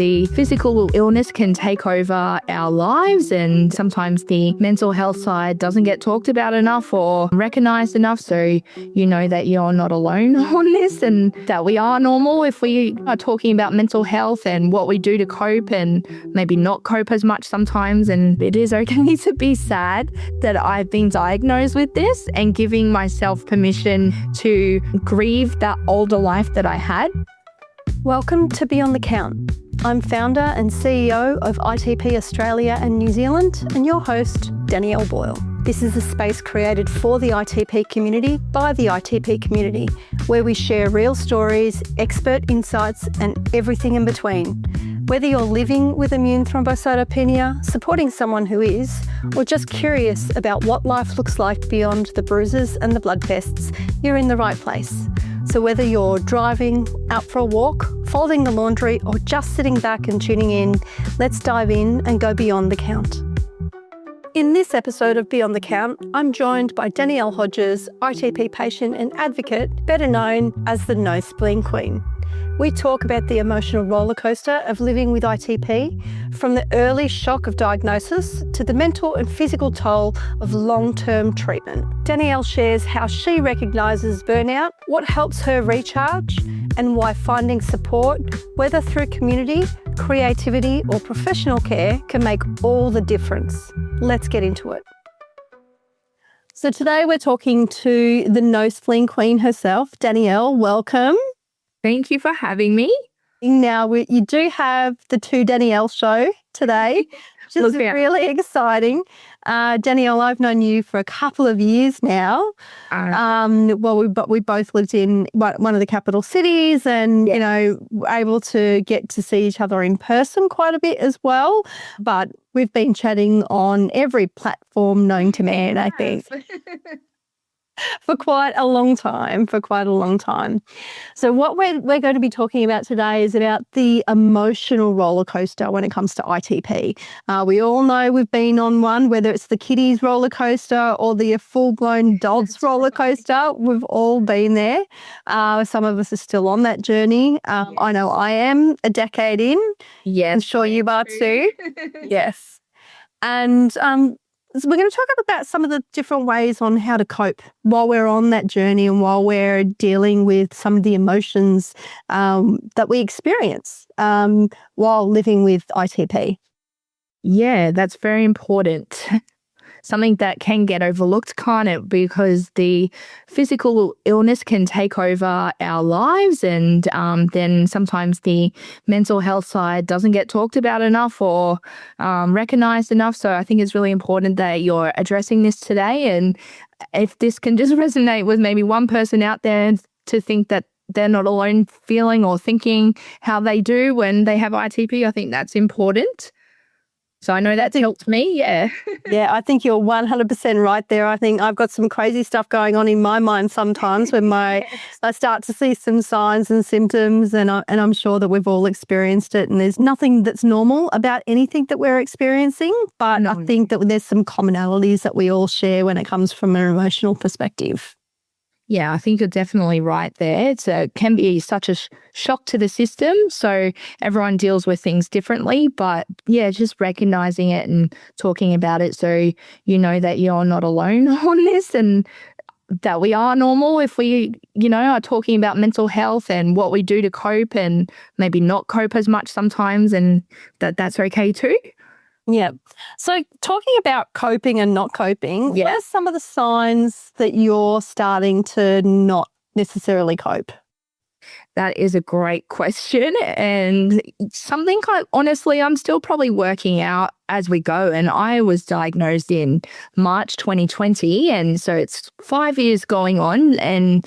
the physical illness can take over our lives, and sometimes the mental health side doesn't get talked about enough or recognized enough. So you know that you're not alone on this, and that we are normal if we are talking about mental health and what we do to cope and maybe not cope as much sometimes. And it is okay to be sad that I've been diagnosed with this, and giving myself permission to grieve that older life that I had. Welcome to Beyond the Count. I'm founder and CEO of ITP Australia and New Zealand, and your host, Danielle Boyle. This is a space created for the ITP community by the ITP community, where we share real stories, expert insights, and everything in between. Whether you're living with immune thrombocytopenia, supporting someone who is, or just curious about what life looks like beyond the bruises and the blood tests, you're in the right place. So whether you're driving, out for a walk, folding the laundry, or just sitting back and tuning in, let's dive in and go beyond the count. In this episode of Beyond the Count, I'm joined by Danielle Hodges, ITP patient and advocate, better known as the No Spleen Queen. We talk about the emotional rollercoaster of living with ITP, from the early shock of diagnosis to the mental and physical toll of long-term treatment. Danielle shares how she recognises burnout, what helps her recharge, and why finding support, whether through community, creativity, or professional care, can make all the difference. Let's get into it. So today we're talking to the No Spleen Queen herself. Danielle, welcome. Thank you for having me. Now, you do have the Two Danielle show today, which is really exciting. Danielle, I've known you for a couple of years now. But we both lived in one of the capital cities, and you know, were able to get to see each other in person quite a bit as well. But we've been chatting on every platform known to man, I think. For quite a long time. So what we're going to be talking about today is about the emotional roller coaster when it comes to ITP. We all know we've been on one, whether it's the kiddies roller coaster or the full-blown adults roller coaster. We've all been there. Some of us are still on that journey. I know I am a decade in. Yes. I'm sure you are too. Yes. And so we're going to talk about some of the different ways on how to cope while we're on that journey and while we're dealing with some of the emotions that we experience while living with ITP. Yeah, that's very important. Something that can get overlooked, can't it? Because the physical illness can take over our lives, and then sometimes the mental health side doesn't get talked about enough or recognized enough. So I think it's really important that you're addressing this today. And if this can just resonate with maybe one person out there to think that they're not alone feeling or thinking how they do when they have ITP, I think that's important. So I know that's helped me, yeah. Yeah, I think you're 100% right there. I think I've got some crazy stuff going on in my mind sometimes when I start to see some signs and symptoms, and I'm sure that we've all experienced it, and there's nothing that's normal about anything that we're experiencing, but I think that there's some commonalities that we all share when it comes from an emotional perspective. Yeah, I think you're definitely right there. It can be such a shock to the system. So everyone deals with things differently. But yeah, just recognizing it and talking about it so you know that you're not alone on this, and that we are normal if we, are talking about mental health and what we do to cope and maybe not cope as much sometimes, and that's okay too. Yeah. So talking about coping and not coping, what are some of the signs that you're starting to not necessarily cope? That is a great question, and something honestly I'm still probably working out as we go. And I was diagnosed in March 2020, and so it's 5 years going on. And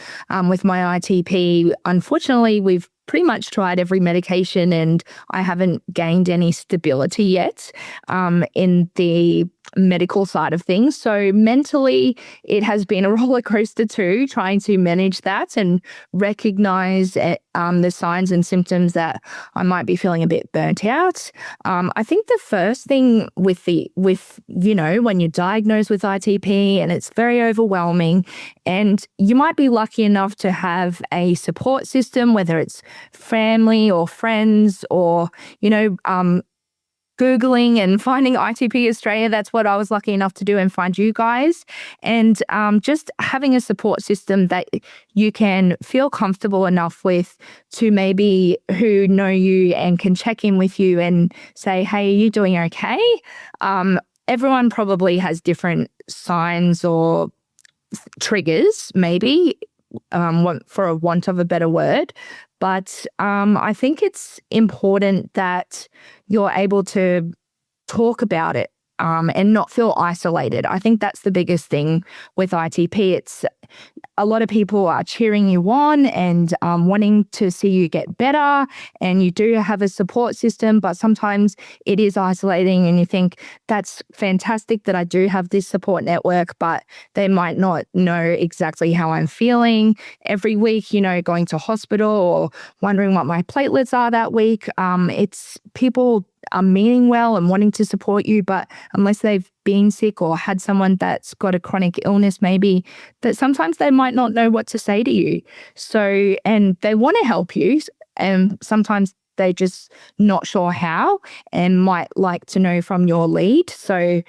with my ITP, unfortunately, we've pretty much tried every medication, and I haven't gained any stability yet in the medical side of things. So mentally, it has been a roller coaster too, trying to manage that and recognize the signs and symptoms that I might be feeling a bit burnt out. I think the first thing with when you're diagnosed with ITP and it's very overwhelming, and you might be lucky enough to have a support system, whether it's family or friends or, Googling and finding ITP Australia. That's what I was lucky enough to do and find you guys. And just having a support system that you can feel comfortable enough with to maybe who know you and can check in with you and say, hey, are you doing okay? Everyone probably has different signs or triggers, maybe, for a want of a better word. But I think it's important that you're able to talk about it and not feel isolated. I think that's the biggest thing with ITP. It's a lot of people are cheering you on and wanting to see you get better, and you do have a support system, but sometimes it is isolating and you think, that's fantastic that I do have this support network, but they might not know exactly how I'm feeling every week, going to hospital or wondering what my platelets are that week. It's people are meaning well and wanting to support you, but unless they've been sick or had someone that's got a chronic illness, maybe, that sometimes they might not know what to say to you. So, and they want to help you, and sometimes they're just not sure how and might like to know from your lead. So,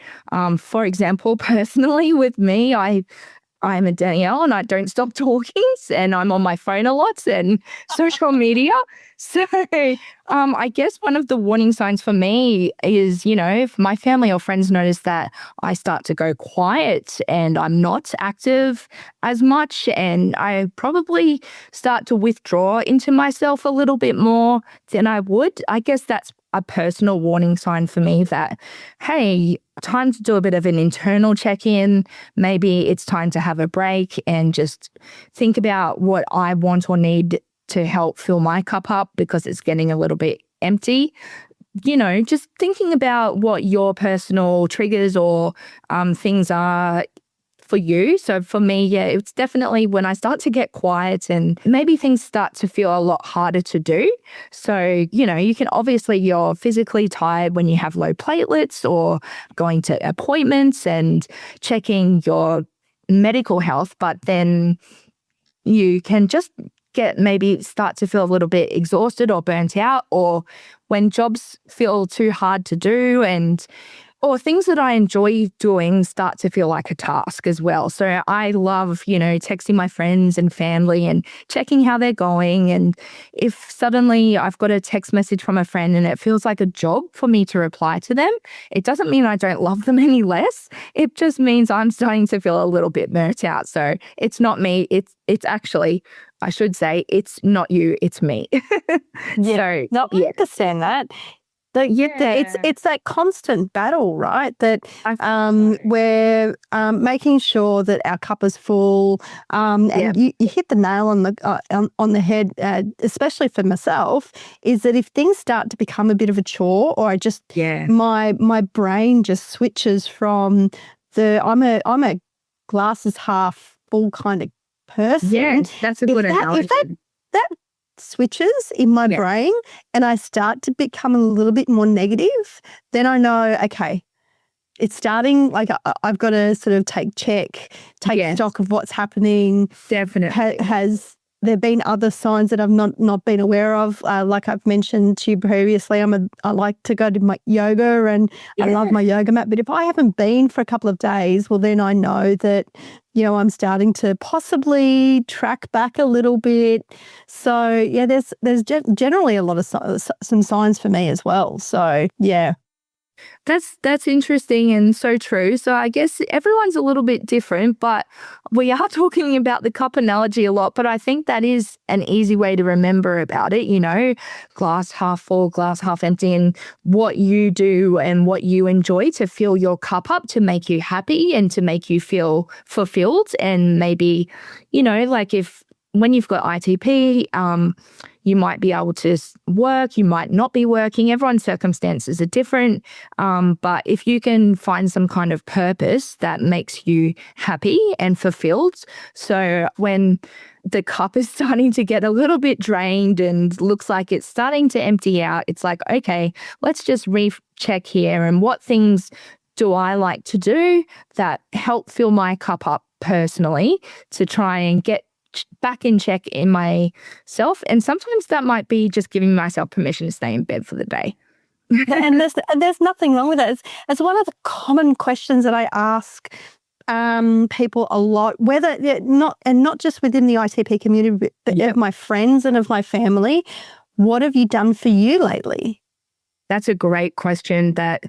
for example, personally with me, I'm a Danielle and I don't stop talking, and I'm on my phone a lot and social media. So I guess one of the warning signs for me is, if my family or friends notice that I start to go quiet and I'm not active as much, and I probably start to withdraw into myself a little bit more than I would, I guess that's a personal warning sign for me that, hey, time to do a bit of an internal check-in. Maybe it's time to have a break and just think about what I want or need to help fill my cup up because it's getting a little bit empty. Just thinking about what your personal triggers or things are for you. So for me, yeah, it's definitely when I start to get quiet and maybe things start to feel a lot harder to do. So, you can obviously, you're physically tired when you have low platelets or going to appointments and checking your medical health, but then you can just maybe start to feel a little bit exhausted or burnt out, or when jobs feel too hard to do or things that I enjoy doing start to feel like a task as well. So I love, texting my friends and family and checking how they're going. And if suddenly I've got a text message from a friend and it feels like a job for me to reply to them, it doesn't mean I don't love them any less. It just means I'm starting to feel a little bit burnt out. So it's not me. It's actually, I should say, it's not you, it's me. Yeah. So, no, I yeah. understand that. It's that constant battle, right? That we're making sure that our cup is full. And you hit the nail on the head, especially for myself, is that if things start to become a bit of a chore, or my brain just switches from I'm a glasses half full kind of person. Yes, that's a good analogy. If that switches in my brain and I start to become a little bit more negative, then I know, okay, it's starting, like I've got to sort of take stock of what's happening. Definitely. Has there been other signs that I've not been aware of? Like I've mentioned to you previously, I like to go to my yoga and I love my yoga mat. But if I haven't been for a couple of days, well, then I know that, I'm starting to possibly track back a little bit. So yeah, there's generally a lot of some signs for me as well. So yeah. That's interesting and so true. So I guess everyone's a little bit different, but we are talking about the cup analogy a lot, but I think that is an easy way to remember about it, glass half full, glass half empty, and what you do and what you enjoy to fill your cup up to make you happy and to make you feel fulfilled. And maybe, like when you've got ITP, You might be able to work, you might not be working. Everyone's circumstances are different. But if you can find some kind of purpose that makes you happy and fulfilled. So when the cup is starting to get a little bit drained and looks like it's starting to empty out, it's like, okay, let's just recheck here. And what things do I like to do that help fill my cup up personally to try and get back in check in myself? And sometimes that might be just giving myself permission to stay in bed for the day. And there's nothing wrong with that. It's one of the common questions that I ask people a lot, whether not just within the ITP community, but of my friends and of my family. What have you done for you lately? That's a great question that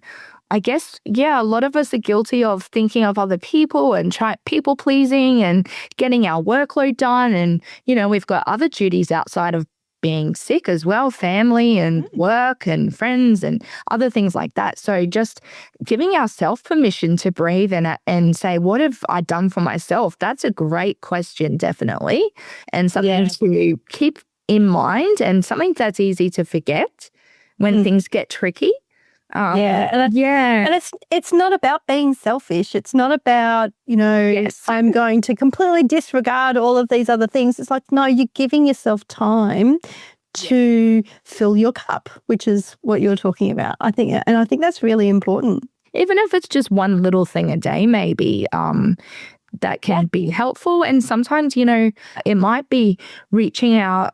I guess, a lot of us are guilty of thinking of other people and people pleasing and getting our workload done. And, we've got other duties outside of being sick as well, family and work and friends and other things like that. So just giving ourselves permission to breathe and say, what have I done for myself? That's a great question, definitely. And something to keep in mind and something that's easy to forget when things get tricky. And it's not about being selfish. It's not about, I'm going to completely disregard all of these other things. It's like, no, you're giving yourself time to fill your cup, which is what you're talking about. I think that's really important. Even if it's just one little thing a day, maybe, that can be helpful. And sometimes, it might be reaching out,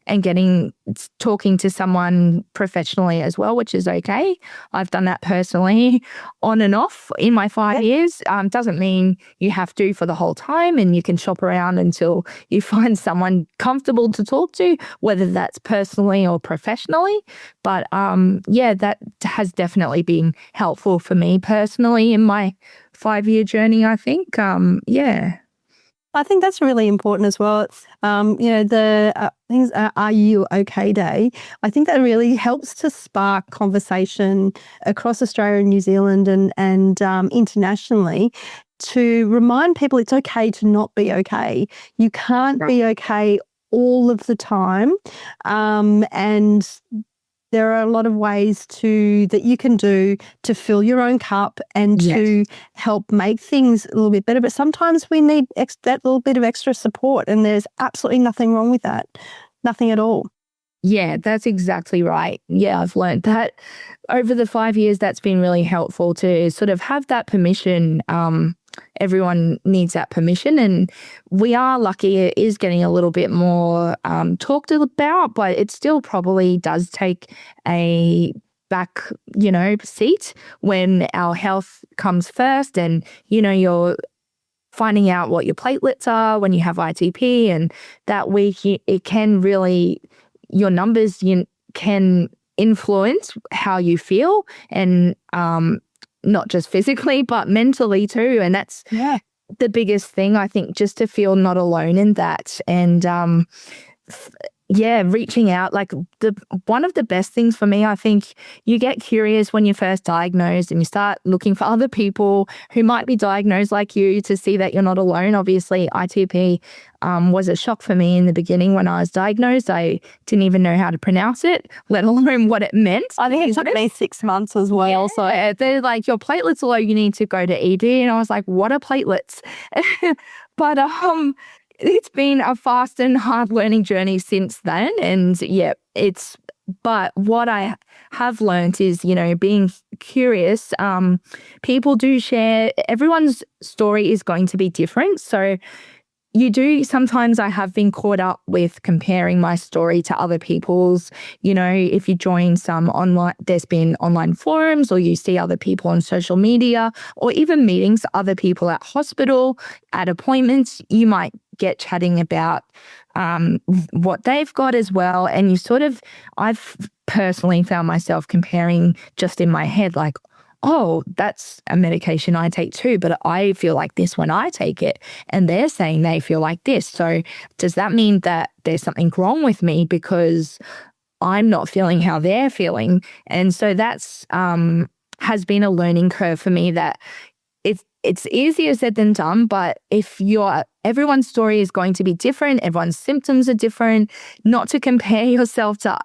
and talking to someone professionally as well, which is okay. I've done that personally on and off in my 5 years. Doesn't mean you have to for the whole time, and you can shop around until you find someone comfortable to talk to, whether that's personally or professionally. But that has definitely been helpful for me personally in my 5-year journey, I think. I think that's really important as well. The things Are You Okay Day, I think that really helps to spark conversation across Australia and New Zealand and internationally to remind people it's okay to not be okay. You can't be okay all of the time. And there are a lot of ways that you can do to fill your own cup and to help make things a little bit better. But sometimes we need that little bit of extra support, and there's absolutely nothing wrong with that. Nothing at all. Yeah, that's exactly right. Yeah, I've learned that over the 5 years. That's been really helpful to sort of have that permission. Everyone needs that permission, and we are lucky it is getting a little bit more talked about, but it still probably does take a back, seat when our health comes first, and, you're finding out what your platelets are when you have ITP, and that week it can really, your numbers can influence how you feel, and not just physically, but mentally too. And that's the biggest thing, I think, just to feel not alone in that. And reaching out, like one of the best things for me, I think you get curious when you're first diagnosed and you start looking for other people who might be diagnosed like you to see that you're not alone. Obviously, ITP was a shock for me in the beginning when I was diagnosed. I didn't even know how to pronounce it, let alone what it meant. I think it took me 6 months as well. Yeah. So they're like, your platelets are low, you need to go to ED. And I was like, what are platelets? But it's been a fast and hard learning journey since then. And but what I have learned is, being curious. People do share, everyone's story is going to be different. So sometimes I have been caught up with comparing my story to other people's. If you join some there's been online forums, or you see other people on social media, or even meetings, other people at hospital, at appointments, you might get chatting about what they've got as well. And I've personally found myself comparing just in my head, like, oh, that's a medication I take too, but I feel like this when I take it, and they're saying they feel like this. So does that mean that there's something wrong with me because I'm not feeling how they're feeling? And so that's has been a learning curve for me, that it's easier said than done, but if everyone's story is going to be different, everyone's symptoms are different, not to compare yourself to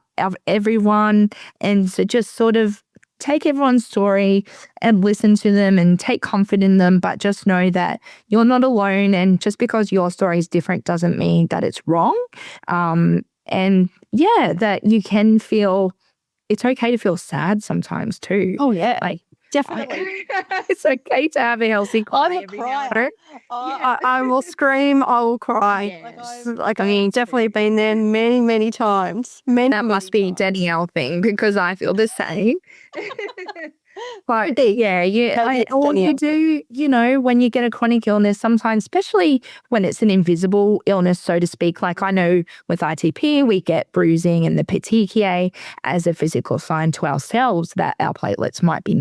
everyone, and to just sort of take everyone's story and listen to them and take comfort in them, but just know that you're not alone, and just because your story is different doesn't mean that it's wrong. And yeah, that you can feel, it's okay to feel sad sometimes too. Oh, yeah. Like, Definitely. it's okay to have a healthy cry. I'm a crier. I will scream, I will cry. Yes. Definitely been there many, many times. That must be a Danielle thing, because I feel the same. But yeah, or you do, when you get a chronic illness, sometimes, especially when it's an invisible illness, so to speak, like I know with ITP, we get bruising and the petechiae as a physical sign to ourselves that our platelets might be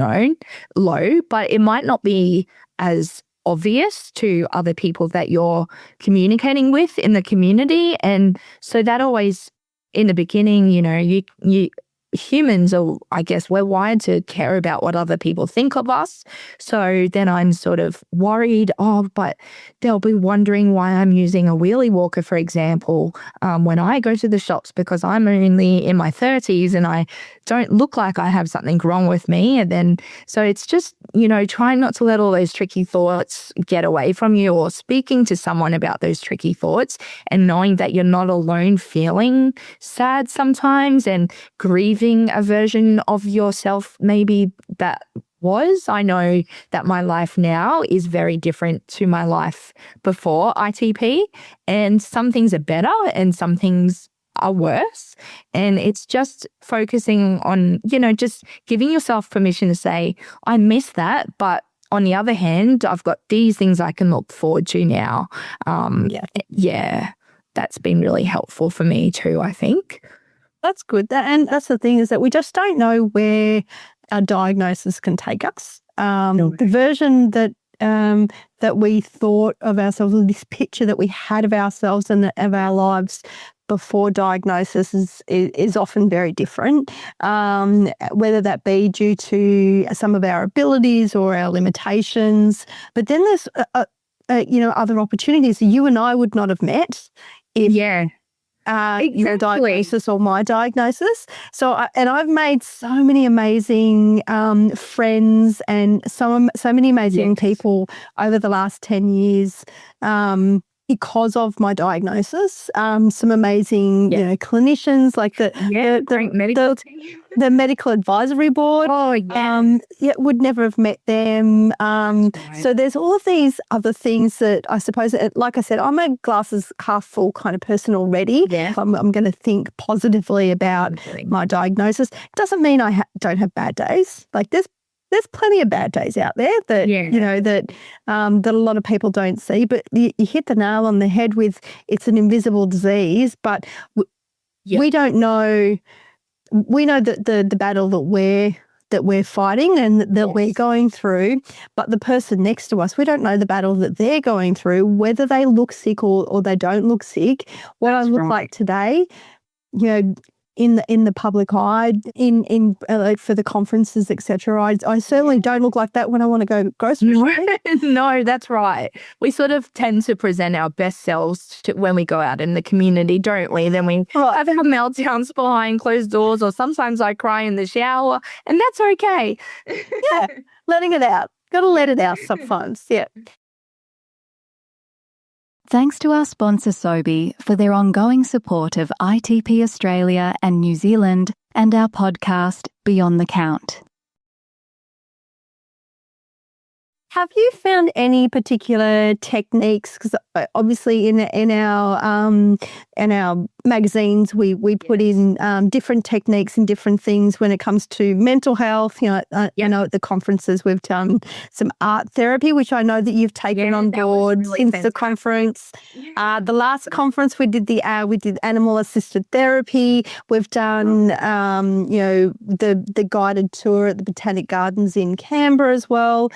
low, but it might not be as obvious to other people that you're communicating with in the community. And so that always, in the beginning, you humans are, I guess, we're wired to care about what other people think of us. So then I'm sort of worried, but they'll be wondering why I'm using a wheelie walker, for example, when I go to the shops, because I'm only in my 30s and I don't look like I have something wrong with me. And then, so it's just, trying not to let all those tricky thoughts get away from you, or speaking to someone about those tricky thoughts and knowing that you're not alone feeling sad sometimes and grieving a version of yourself maybe that was. I know that my life now is very different to my life before ITP, and some things are better and some things are worse. And it's just focusing on, just giving yourself permission to say, I miss that, but on the other hand, I've got these things I can look forward to now. Yeah, that's been really helpful for me too, I think. That's good. And that's the thing, is that we just don't know where our diagnosis can take us. The version that we thought of ourselves, or this picture that we had of ourselves and of our lives before diagnosis is often very different, whether that be due to some of our abilities or our limitations. But then there's, other opportunities that you and I would not have met if your diagnosis or my diagnosis. So, I've made so many amazing friends and so many amazing people over the last 10 years because of my diagnosis. Some amazing, clinicians, like the great medical team. The medical advisory board. Oh, yeah. Would never have met them. So there's all of these other things that I suppose, like I said, I'm a glasses half full kind of person already. Yeah. I'm going to think positively about my diagnosis. Doesn't mean I don't have bad days. Like there's plenty of bad days out there that, that a lot of people don't see. But you hit the nail on the head with, it's an invisible disease, but we don't know. We know that the battle that we're fighting and that we're going through, but the person next to us, we don't know the battle that they're going through, whether they look sick or they don't look sick. What I look like today, in the public eye, in for the conferences, etc. I certainly don't look like that when I want to go grocery shopping. No, that's right. We sort of tend to present our best selves when we go out in the community, don't we? Then we have our meltdowns behind closed doors, or sometimes I cry in the shower, and that's okay. Yeah, letting it out. Got to let it out sometimes. Yeah. Thanks to our sponsor Sobi for their ongoing support of ITP Australia and New Zealand and our podcast Beyond the Count. Have you found any particular techniques? Because obviously in our magazines we put in different techniques and different things when it comes to mental health. I know at the conferences we've done some art therapy, which I know that you've taken on board since the conference. The last conference we did animal assisted therapy. We've done the guided tour at the Botanic Gardens in Canberra as well.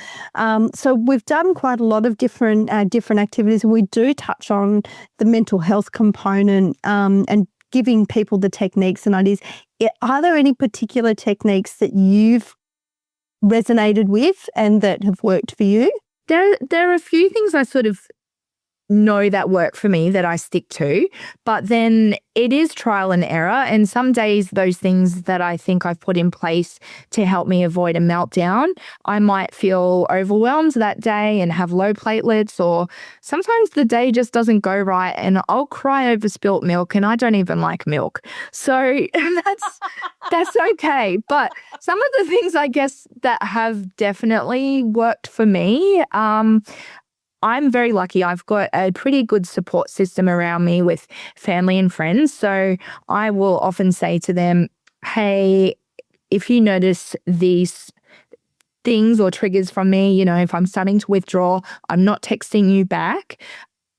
So we've done quite a lot of different activities, and we do touch on the mental health component and giving people the techniques and ideas. Are there any particular techniques that you've resonated with and that have worked for you? There are a few things I sort of know that work for me that I stick to, but then it is trial and error. And some days those things that I think I've put in place to help me avoid a meltdown, I might feel overwhelmed that day and have low platelets, or sometimes the day just doesn't go right and I'll cry over spilt milk, and I don't even like milk. So that's okay. But some of the things I guess that have definitely worked for me, I'm very lucky. I've got a pretty good support system around me with family and friends. So I will often say to them, hey, if you notice these things or triggers from me, if I'm starting to withdraw, I'm not texting you back,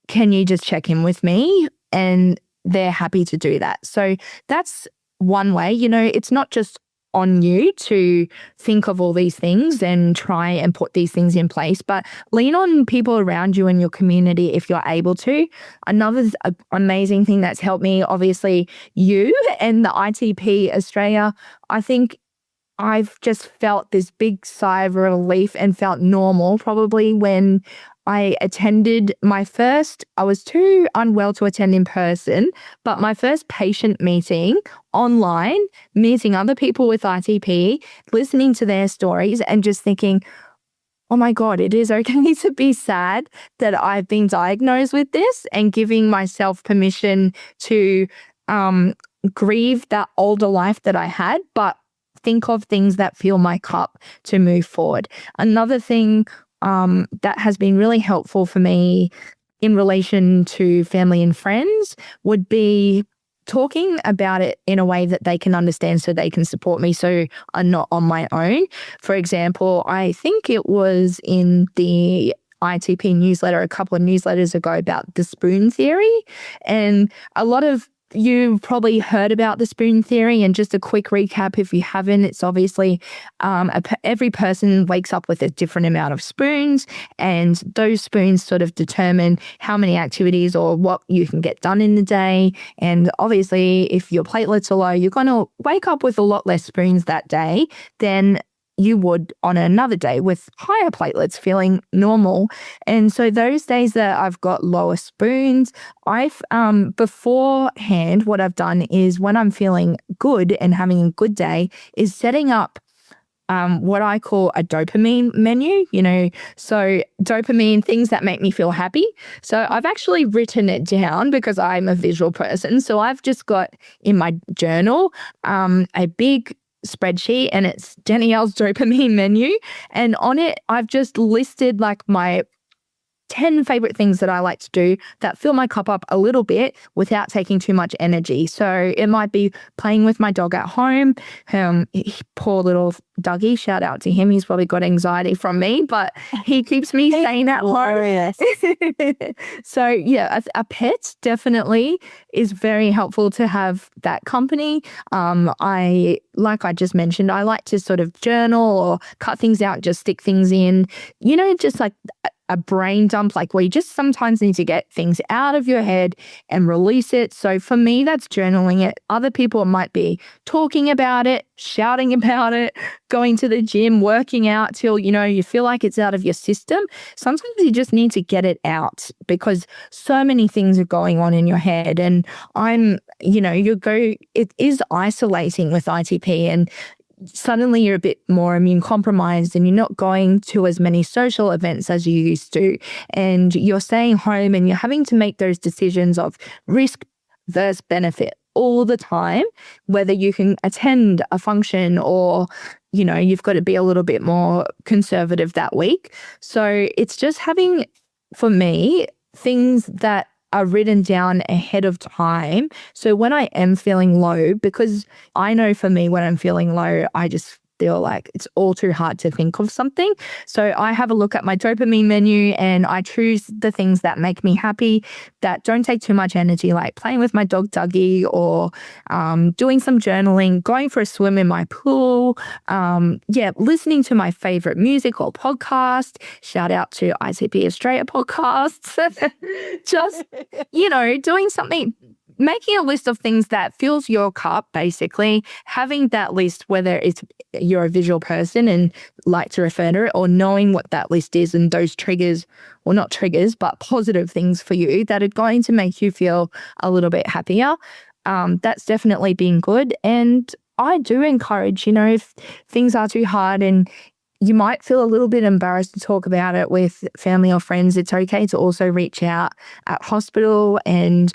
can you just check in with me? And they're happy to do that. So that's one way. It's not just on you to think of all these things and try and put these things in place, but lean on people around you and your community if you're able to. Another amazing thing that's helped me, obviously, you and the ITP Australia. I think I've just felt this big sigh of relief and felt normal probably when I attended I was too unwell to attend in person, but my first patient meeting online, meeting other people with ITP, listening to their stories and just thinking, oh my God, it is okay to be sad that I've been diagnosed with this, and giving myself permission to grieve that older life that I had, but think of things that fill my cup to move forward. Another thing that has been really helpful for me in relation to family and friends would be talking about it in a way that they can understand so they can support me, so I'm not on my own. For example, I think it was in the ITP newsletter a couple of newsletters ago about the spoon theory, and a lot of you probably heard about the spoon theory. And just a quick recap if you haven't, it's obviously every person wakes up with a different amount of spoons, and those spoons sort of determine how many activities or what you can get done in the day. And obviously, if your platelets are low, you're going to wake up with a lot less spoons that day than you would on another day with higher platelets, feeling normal. And so those days that I've got lower spoons, I've beforehand, what I've done is when I'm feeling good and having a good day is setting up what I call a dopamine menu, so dopamine, things that make me feel happy. So I've actually written it down because I'm a visual person. So I've just got in my journal a big spreadsheet, and it's Danielle's dopamine menu. And on it, I've just listed like my 10 favorite things that I like to do that fill my cup up a little bit without taking too much energy. So it might be playing with my dog at home. Poor little Dougie, shout out to him. He's probably got anxiety from me, but he keeps me sane at home. So yeah, a pet definitely is very helpful to have that company. Like I just mentioned, I like to sort of journal or cut things out, just stick things in, just like a brain dump, like where you just sometimes need to get things out of your head and release it. So for me, that's journaling it. Other people might be talking about it, shouting about it, going to the gym, working out till, you feel like it's out of your system. Sometimes you just need to get it out because so many things are going on in your head. And it is isolating with ITP, and suddenly you're a bit more immune compromised and you're not going to as many social events as you used to, and you're staying home and you're having to make those decisions of risk versus benefit all the time, whether you can attend a function or, you've got to be a little bit more conservative that week. So it's just having, for me, things that are written down ahead of time. So when I am feeling low, because I know for me, when I'm feeling low, I just feel like it's all too hard to think of something. So I have a look at my dopamine menu and I choose the things that make me happy, that don't take too much energy, like playing with my dog Dougie, or doing some journaling, going for a swim in my pool, listening to my favorite music or podcast. Shout out to ITP Australia podcasts. Just, doing something making a list of things that fills your cup, basically, having that list, whether it's you're a visual person and like to refer to it, or knowing what that list is and those triggers, or not triggers, but positive things for you that are going to make you feel a little bit happier. That's definitely been good. And I do encourage, if things are too hard and you might feel a little bit embarrassed to talk about it with family or friends, it's okay to also reach out at hospital, and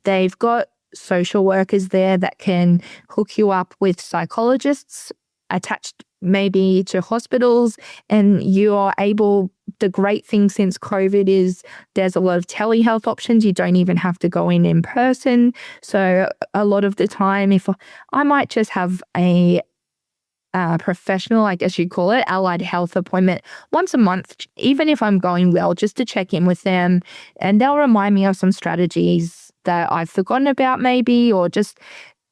they've got social workers there that can hook you up with psychologists attached maybe to hospitals, and you are able, the great thing since COVID is there's a lot of telehealth options. You don't even have to go in person. So a lot of the time, if I might just have a professional, I guess you'd call it, allied health appointment once a month, even if I'm going well, just to check in with them. And they'll remind me of some strategies that I've forgotten about maybe, or just,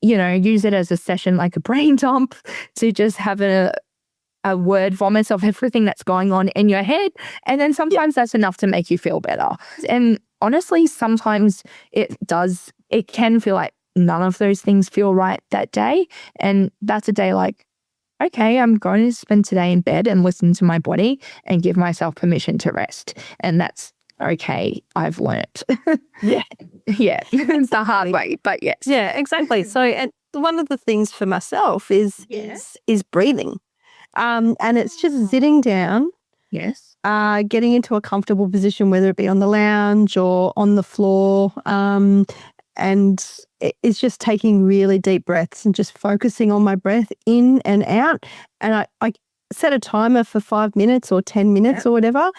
use it as a session, like a brain dump, to just have a word vomit of everything that's going on in your head. And then sometimes that's enough to make you feel better. And honestly, sometimes it can feel like none of those things feel right that day. And that's a day like, okay, I'm going to spend today in bed and listen to my body and give myself permission to rest. And that's okay. I've learnt. Yeah. Yeah. It's the hard way, but yes. Yeah, exactly. So, and one of the things for myself is breathing. And it's just sitting down. Yes. Getting into a comfortable position, whether it be on the lounge or on the floor. And it's just taking really deep breaths and just focusing on my breath in and out. And I set a timer for 5 minutes or 10 minutes or whatever,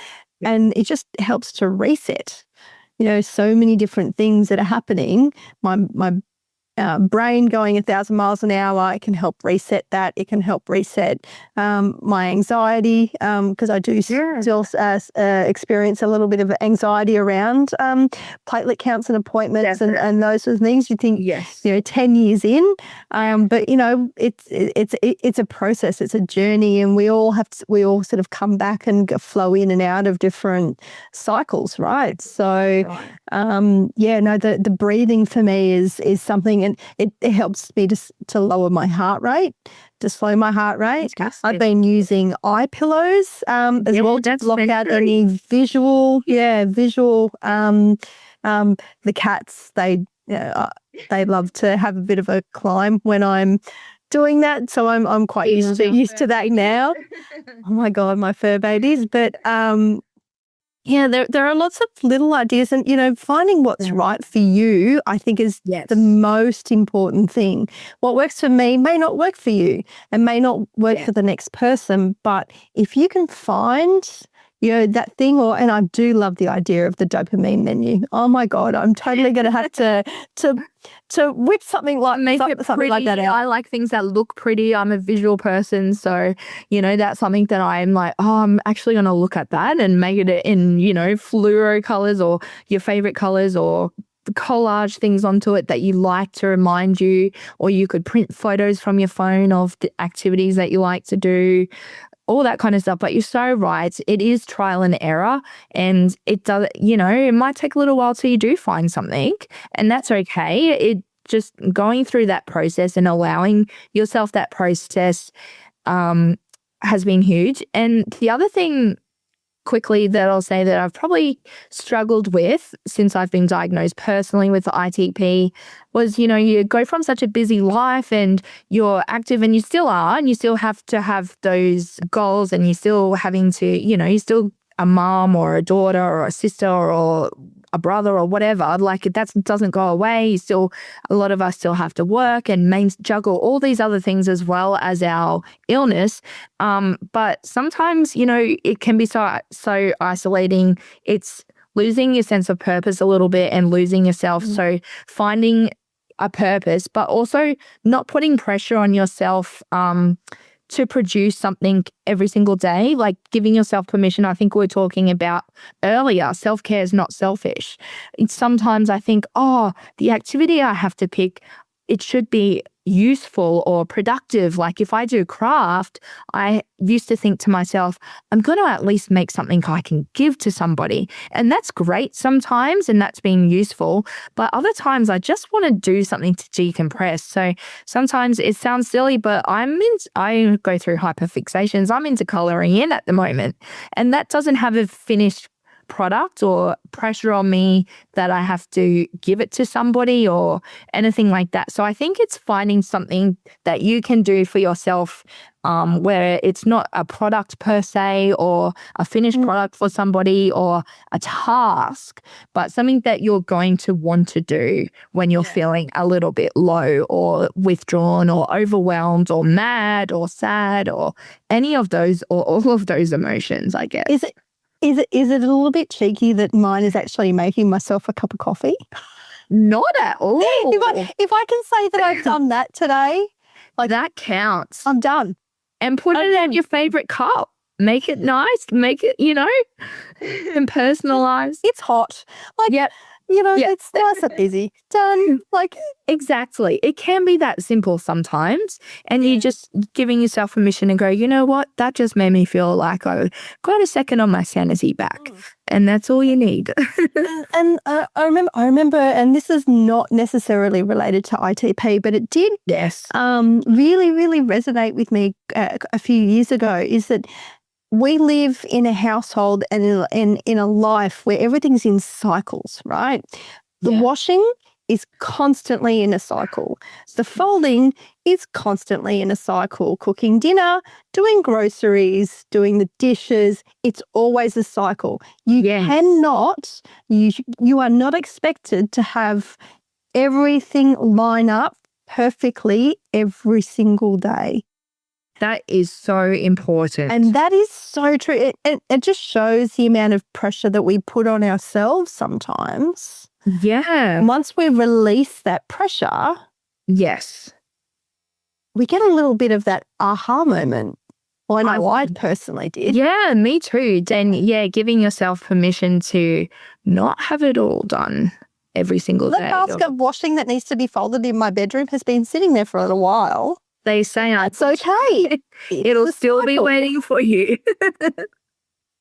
and it just helps to reset. So many different things that are happening. My brain going 1,000 miles an hour, it can help reset that. It can help reset my anxiety, because I do still experience a little bit of anxiety around platelet counts and appointments and those sort of things. You think, 10 years in, but it's a process, it's a journey, and we all sort of come back and flow in and out of different cycles, right? So, the breathing for me is something. And it helps me to lower my heart rate, to slow my heart rate. I've been using eye pillows as well to block out any visual. The cats, they love to have a bit of a climb when I'm doing that, so I'm quite used to that now. Oh my God, my fur babies, but. There are lots of little ideas, and, finding what's right for you, I think, is the most important thing. What works for me may not work for you and may not work for the next person, but if you can find, that thing, and I do love the idea of the dopamine menu. Oh my God, I'm totally going to have to whip something like that out. I like things that look pretty. I'm a visual person, so that's something that I'm like, I'm actually going to look at that and make it in fluoro colors or your favorite colors, or collage things onto it that you like to remind you, or you could print photos from your phone of the activities that you like to do. All that kind of stuff. But you're so right. It is trial and error, and it does, it might take a little while till you do find something, and that's okay. It just going through that process and allowing yourself that process has been huge. And the other thing quickly that I'll say that I've probably struggled with since I've been diagnosed personally with the ITP was, you go from such a busy life and you're active, and you still are, and you still have to have those goals, and you're still having to, you're still a mom or a daughter or a sister or a brother or whatever. Like, that doesn't go away. A lot of us still have to work and juggle all these other things as well as our illness. But sometimes, it can be so isolating. It's losing your sense of purpose a little bit and losing yourself. So finding a purpose, but also not putting pressure on yourself to produce something every single day, like giving yourself permission. I think we were talking about earlier, self-care is not selfish. Sometimes I think, the activity I have to pick, it should be useful or productive. Like if I do craft, I used to think to myself, I'm going to at least make something I can give to somebody. And that's great sometimes, and that's being useful. But other times I just want to do something to decompress. So sometimes it sounds silly, but I go through hyperfixations. I'm into coloring in at the moment, and that doesn't have a finished product or pressure on me that I have to give it to somebody or anything like that. So I think it's finding something that you can do for yourself, where it's not a product per se or a finished product for somebody or a task, but something that you're going to want to do when you're feeling a little bit low or withdrawn or overwhelmed or mad or sad or any of those or all of those emotions, I guess. Is it a little bit cheeky that mine is actually making myself a cup of coffee? Not at all. If I can say that I've done that today, like that counts. I'm done. And put it in your favorite cup. Make it nice. Make it, and personalized. It's hot. Like, it's nice and easy. Done. Like, exactly. It can be that simple sometimes. And you're just giving yourself permission and go, you know what? That just made me feel like I got a second on my sanity back. And that's all you need. and I remember, and this is not necessarily related to ITP, but it did really, really resonate with me a few years ago, is that we live in a household and in a life where everything's in cycles, right? The washing is constantly in a cycle. The folding is constantly in a cycle. Cooking dinner, doing groceries, doing the dishes, it's always a cycle. You cannot, you are not expected to have everything line up perfectly every single day. That is so important. And that is so true. It just shows the amount of pressure that we put on ourselves sometimes. Yeah. Once we release that pressure, we get a little bit of that aha moment. Well, I know I personally did. Yeah, me too. Then, giving yourself permission to not have it all done every single day. The basket of washing that needs to be folded in my bedroom has been sitting there for a little while. They say it's okay. It'll still be waiting for you.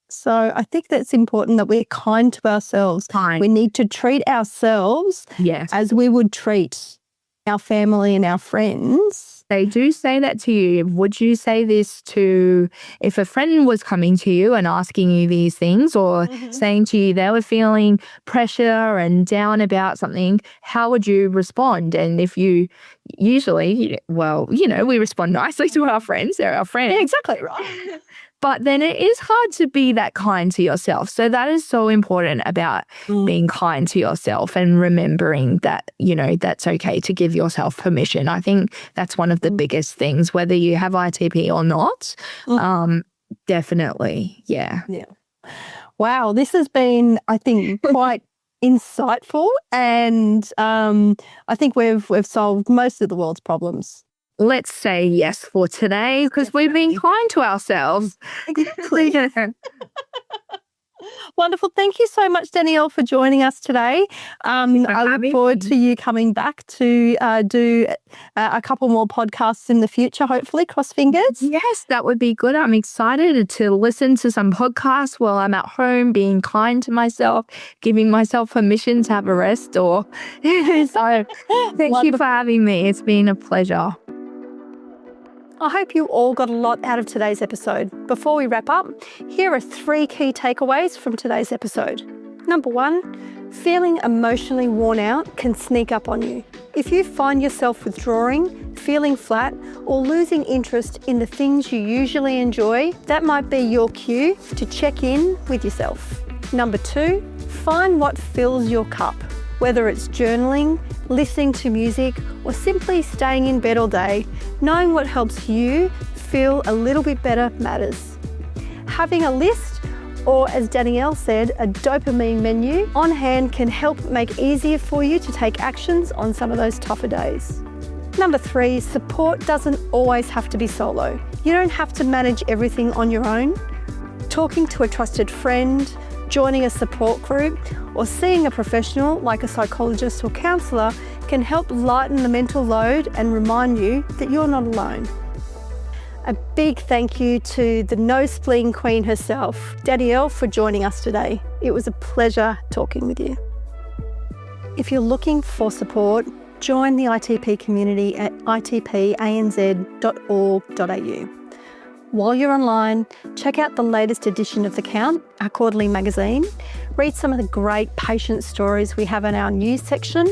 So I think that's important that we're kind to ourselves. We need to treat ourselves as we would treat our family and our friends. They do say that to you. Would you say this to, if a friend was coming to you and asking you these things or saying to you they were feeling pressure and down about something, how would you respond? And if you usually, we respond nicely to our friends. They're our friends. Yeah, exactly right. But then it is hard to be that kind to yourself. So that is so important about being kind to yourself and remembering that, that's okay to give yourself permission. I think that's one of the biggest things, whether you have ITP or not. Definitely. Yeah. Wow. This has been, I think, quite insightful. And I think we've solved most of the world's problems. Let's say yes for today because we've been kind to ourselves. Exactly. Wonderful. Thank you so much, Danielle, for joining us today. I look forward to you coming back to do a couple more podcasts in the future, hopefully. Cross fingers. Yes, that would be good. I'm excited to listen to some podcasts while I'm at home, being kind to myself, giving myself permission to have a rest. So thank you for having me. It's been a pleasure. I hope you all got a lot out of today's episode. Before we wrap up, here are 3 key takeaways from today's episode. Number 1, feeling emotionally worn out can sneak up on you. If you find yourself withdrawing, feeling flat, or losing interest in the things you usually enjoy, that might be your cue to check in with yourself. Number 2, find what fills your cup. Whether it's journaling, listening to music, or simply staying in bed all day, knowing what helps you feel a little bit better matters. Having a list, or as Danielle said, a dopamine menu on hand can help make it easier for you to take actions on some of those tougher days. Number 3, support doesn't always have to be solo. You don't have to manage everything on your own. Talking to a trusted friend, joining a support group, or seeing a professional like a psychologist or counsellor can help lighten the mental load and remind you that you're not alone. A big thank you to the no spleen queen herself, Danielle, for joining us today. It was a pleasure talking with you. If you're looking for support, join the ITP community at itpanz.org.au. While you're online, check out the latest edition of The Count, our quarterly magazine. Read some of the great patient stories we have in our news section.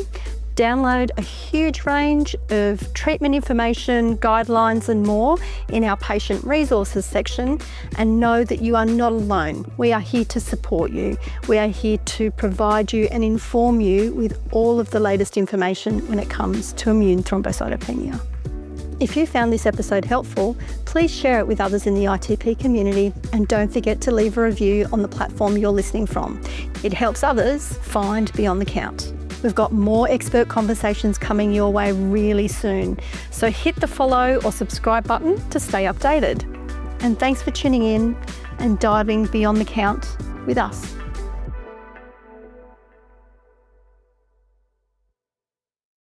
Download a huge range of treatment information, guidelines and more in our patient resources section, and know that you are not alone. We are here to support you. We are here to provide you and inform you with all of the latest information when it comes to immune thrombocytopenia. If you found this episode helpful, please share it with others in the ITP community, and don't forget to leave a review on the platform you're listening from. It helps others find Beyond the Count. We've got more expert conversations coming your way really soon, so hit the follow or subscribe button to stay updated. And thanks for tuning in and diving beyond the count with us.